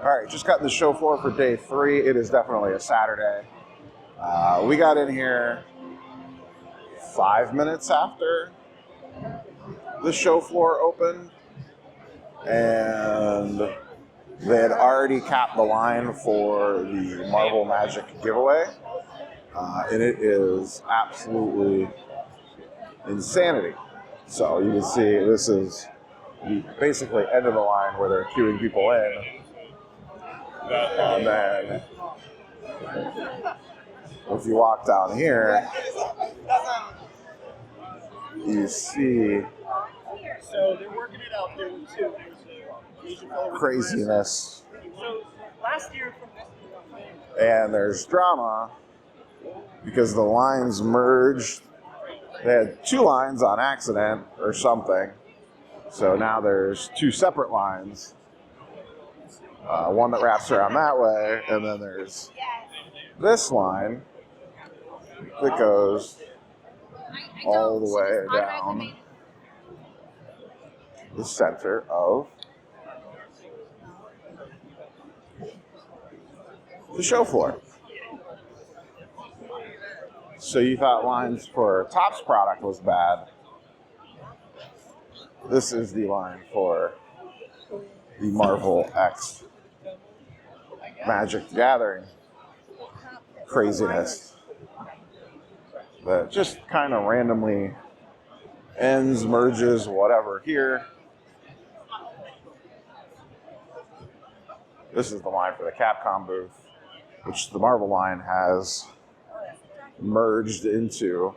All right, just got the show floor for day 3. It is definitely a Saturday. We got in here 5 minutes after the show floor opened, and they had already capped the line for the Marvel Magic giveaway, and it is absolutely insanity. So you can see this is the basically end of the line where they're queuing people in. And then if you walk down here, you see craziness. And there's drama because the lines merged. They had 2 lines on accident or something. So now there's 2 separate lines. One that wraps around that way, and then there's this line that goes all the way down the center of the show floor. So you thought lines for Topps product was bad. This is the line for the Marvel X Magic Gathering craziness that just kind of randomly ends, merges, whatever here. This is the line for the Capcom booth, which the Marvel line has merged into.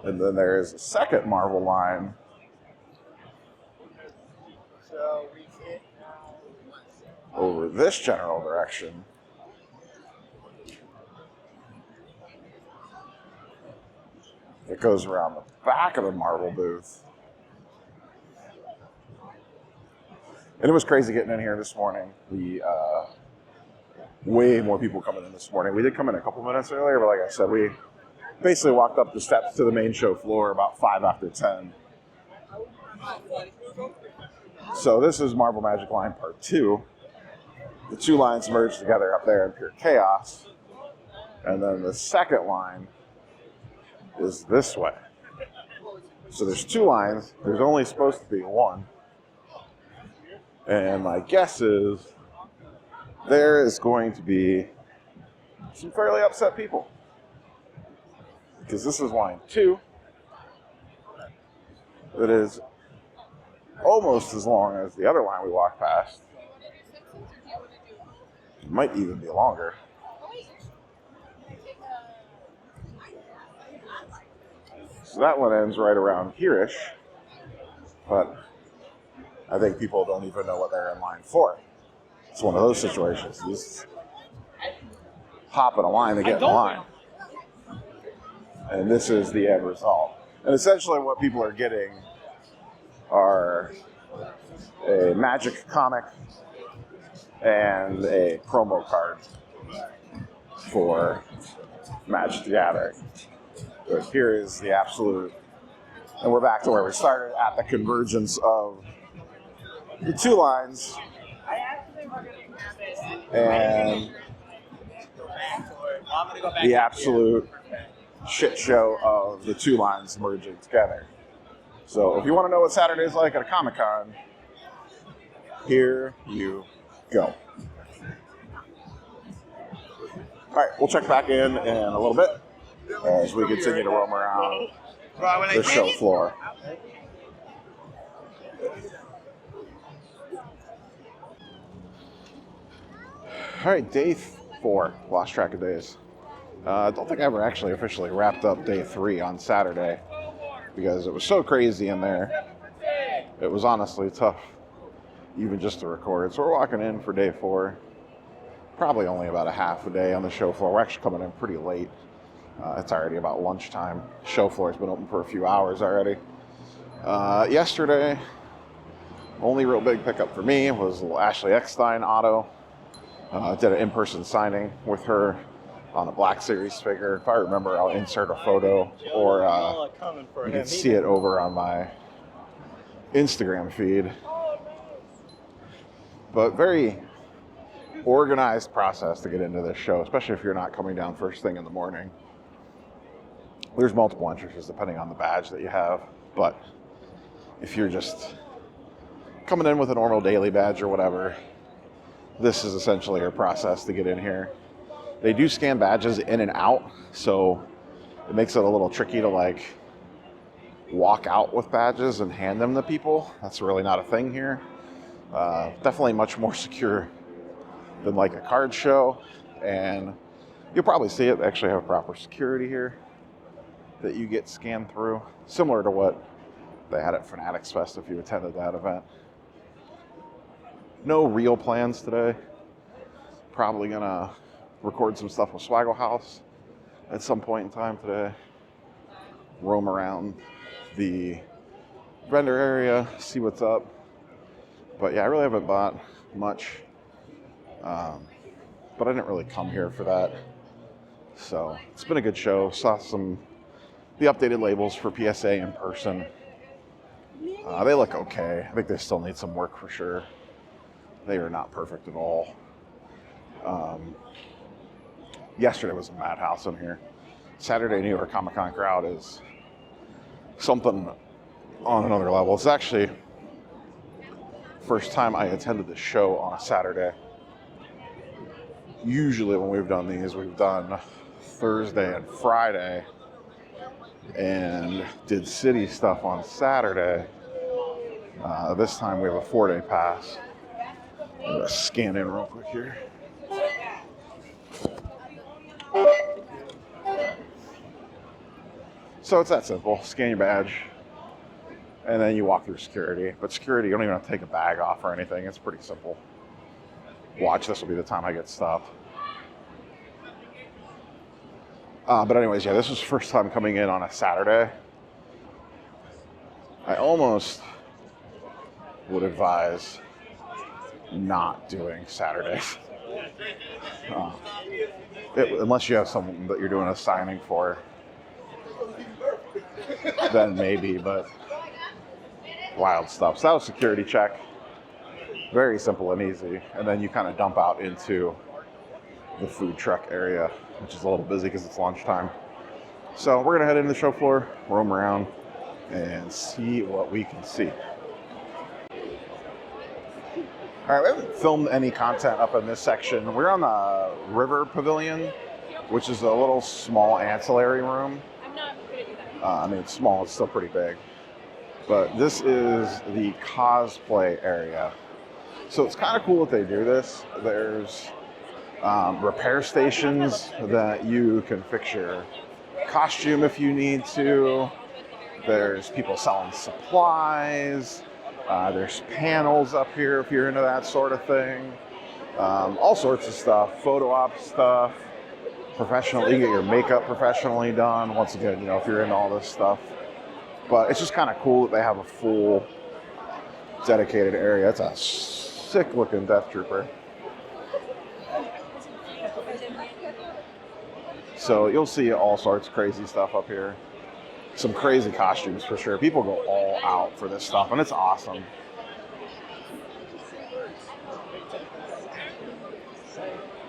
And then there is a second Marvel line over this general direction. It goes around the back of the Marvel booth. And it was crazy getting in here this morning. Way more people coming in this morning. We did come in a couple minutes earlier, but like I said, we basically walked up the steps to the main show floor about 5 after 10. So this is Marvel Magic line part 2. The 2 lines merge together up there in pure chaos. And then the second line is this way. So there's 2 lines. There's only supposed to be 1. And my guess is there is going to be some fairly upset people. Because this is line 2. That is almost as long as the other line we walked past. It might even be longer. So that one ends right around here-ish. But I think people don't even know what they're in line for. It's one of those situations. You just hop in a line to get in a line. And this is the end result. And essentially what people are getting are a Magic comic and a promo card for Magic the Gathering. But here is the absolute, and we're back to where we started, at the convergence of the 2 lines and the absolute shit show of the 2 lines merging together. So if you want to know what Saturday's like at a Comic-Con, here you go. All right, we'll check back in a little bit as we continue to roam around the show floor. All right, day 4. Lost track of days. I don't think I ever actually officially wrapped up day 3 on Saturday because it was so crazy in there. It was honestly tough even just to record. So we're walking in for day 4. Probably only about a half a day on the show floor. We're actually coming in pretty late. It's already about lunchtime. Show floor's been open for a few hours already. Yesterday, only real big pickup for me was Ashley Eckstein auto. Did an in-person signing with her on a Black Series figure. If I remember, I'll insert a photo, or you can see it over on my Instagram feed. But very organized process to get into this show, especially if you're not coming down first thing in the morning. There's multiple entrances depending on the badge that you have, but if you're just coming in with a normal daily badge or whatever, this is essentially your process to get in here. They do scan badges in and out, so it makes it a little tricky to like walk out with badges and hand them to people. That's really not a thing here. Definitely much more secure than like a card show, and you'll probably see it. They actually have proper security here that you get scanned through, similar to what they had at Fanatics Fest if you attended that event. No real plans today. Probably gonna record some stuff with Swaggle House at some point in time today. Roam around the vendor area, see what's up. But yeah, I really haven't bought much. But I didn't really come here for that. So it's been a good show. Saw the updated labels for PSA in person. They look okay. I think they still need some work for sure. They are not perfect at all. Yesterday was a madhouse in here. Saturday New York Comic Con crowd is something on another level. It's actually first time I attended the show on a Saturday. Usually when we've done these, we've done Thursday and Friday and did city stuff on Saturday. This time we have a 4-day pass. I'm gonna scan in real quick here. So it's that simple. Scan your badge, and then you walk through security. But security, you don't even have to take a bag off or anything. It's pretty simple. Watch, this will be the time I get stopped. But anyways, yeah, this was the first time coming in on a Saturday. I almost would advise not doing Saturdays. Unless you have someone that you're doing a signing for, then maybe, but wild stuff. So that was security check. Very simple and easy. And then you kind of dump out into the food truck area, which is a little busy because it's lunchtime. So we're gonna head into the show floor, roam around, and see what we can see. All right, we haven't filmed any content up in this section. We're on the River Pavilion, which is a little small ancillary room. I mean, it's small, it's still pretty big. But this is the cosplay area. So it's kind of cool that they do this. There's repair stations that you can fix your costume if you need to. There's people selling supplies. There's panels up here if you're into that sort of thing. All sorts of stuff, photo op stuff, professional. You get your makeup professionally done. Once again, you know, if you're into all this stuff. But it's just kind of cool that they have a full dedicated area. It's a sick looking Death Trooper. So you'll see all sorts of crazy stuff up here. Some crazy costumes for sure. People go all out for this stuff, and it's awesome.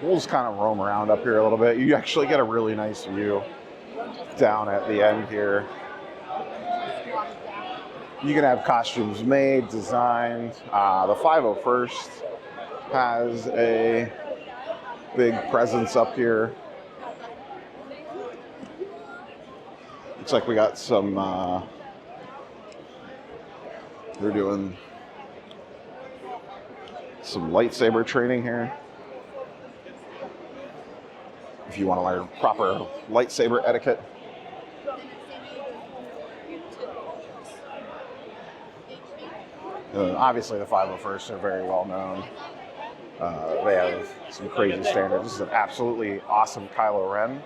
We'll just kind of roam around up here a little bit. You actually get a really nice view down at the end here. You can have costumes made, designed. The 501st has a big presence up here. Looks like we got some, they're doing some lightsaber training here. If you want to learn proper lightsaber etiquette. Obviously the 501st are very well known. They have some crazy standards. This is an absolutely awesome Kylo Ren.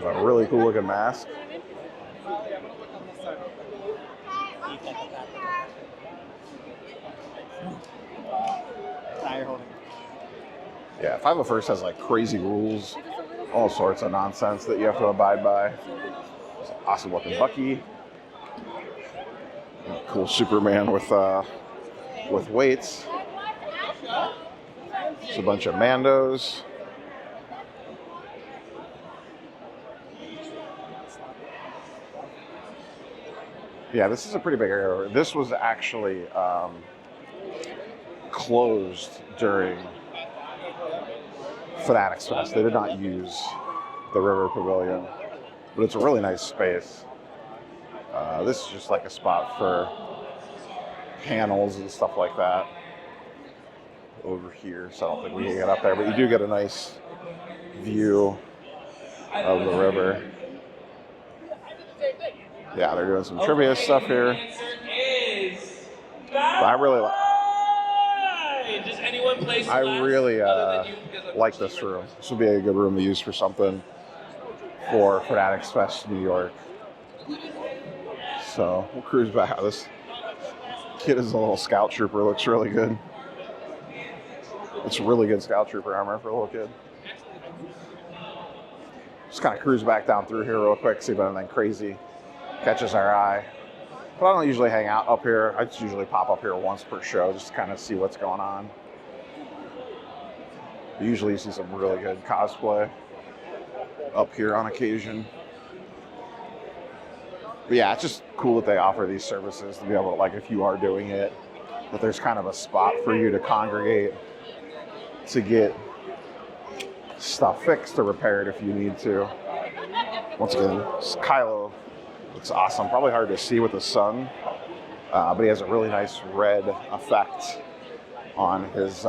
A really cool looking mask. Yeah, 501st has like crazy rules, all sorts of nonsense that you have to abide by. It's an awesome looking Bucky. Cool Superman with weights. It's a bunch of Mandos. Yeah, this is a pretty big area. This was actually closed during Fanatics Fest. They did not use the River Pavilion, but it's a really nice space. This is just like a spot for panels and stuff like that over here, so I don't think we can get up there, but you do get a nice view of the river. Yeah, they're doing some trivia stuff here. But I really like this room. This would be a good room to use for something for Fanatics Fest New York. So we'll cruise back. This kid is a little scout trooper. Looks really good. It's really good scout trooper armor for a little kid. Just kind of cruise back down through here real quick, see if anything crazy catches our eye. But I don't usually hang out up here. I just usually pop up here once per show just to kind of see what's going on. Usually you see some really good cosplay up here on occasion. But yeah, it's just cool that they offer these services to be able to, like, if you are doing it, that there's kind of a spot for you to congregate to get stuff fixed or repaired if you need to. Once again, Kylo looks awesome. Probably hard to see with the sun, but he has a really nice red effect on his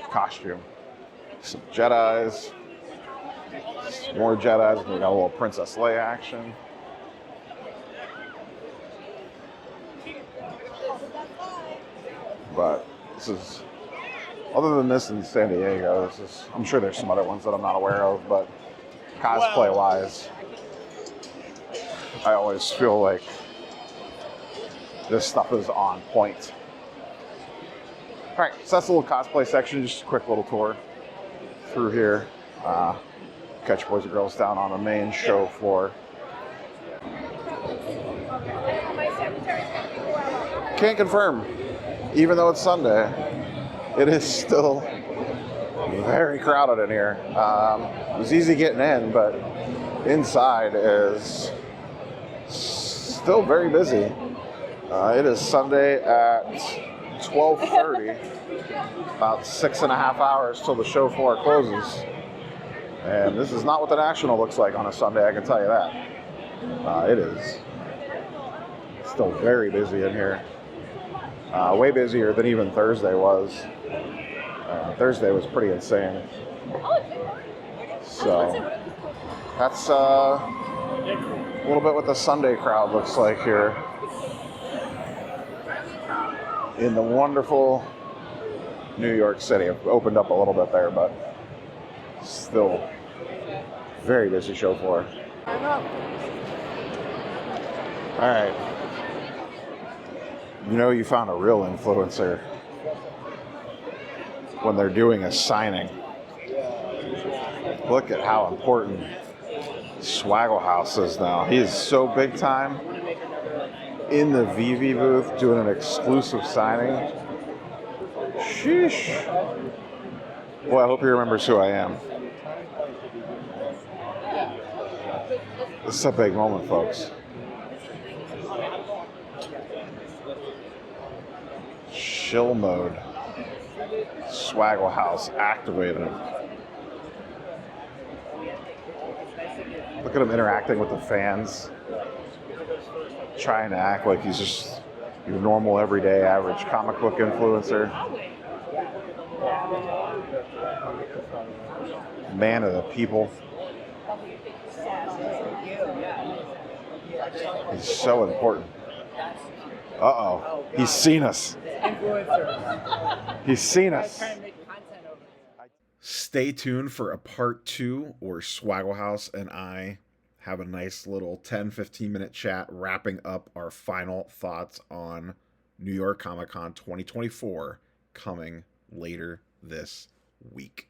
costume. Some Jedis, some more Jedis, and we got a little Princess Leia action. But this is, other than this in San Diego, this is, I'm sure there's some other ones that I'm not aware of, but cosplay-wise, I always feel like this stuff is on point. All right, so that's a little cosplay section, just a quick little tour through here. Catch boys and girls down on the main show floor. Can't confirm, even though it's Sunday, it is still very crowded in here. It was easy getting in, but inside is still very busy. It is Sunday at 12:30, about 6.5 hours till the show floor closes. And this is not what the National looks like on a Sunday, I can tell you that. It is still very busy in here. Way busier than even Thursday was. Thursday was pretty insane. So that's a little bit what the Sunday crowd looks like here in the wonderful New York City. I've opened up a little bit there, but still very busy show floor. All right. You know you found a real influencer when they're doing a signing. Look at how important Swaggle House is now. He is so big time in the VV booth doing an exclusive signing. Sheesh. Boy, I hope he remembers who I am. This is a big moment, folks. Chill mode. Swaggle House activated. Look at him interacting with the fans. Trying to act like he's just your normal, everyday, average comic book influencer. Man of the people. He's so important. Uh-oh. He's seen us. He's seen us. Stay tuned for a part 2 where Swaggle House and I have a nice little 10-15 minute chat wrapping up our final thoughts on New York Comic Con 2024 coming later this week.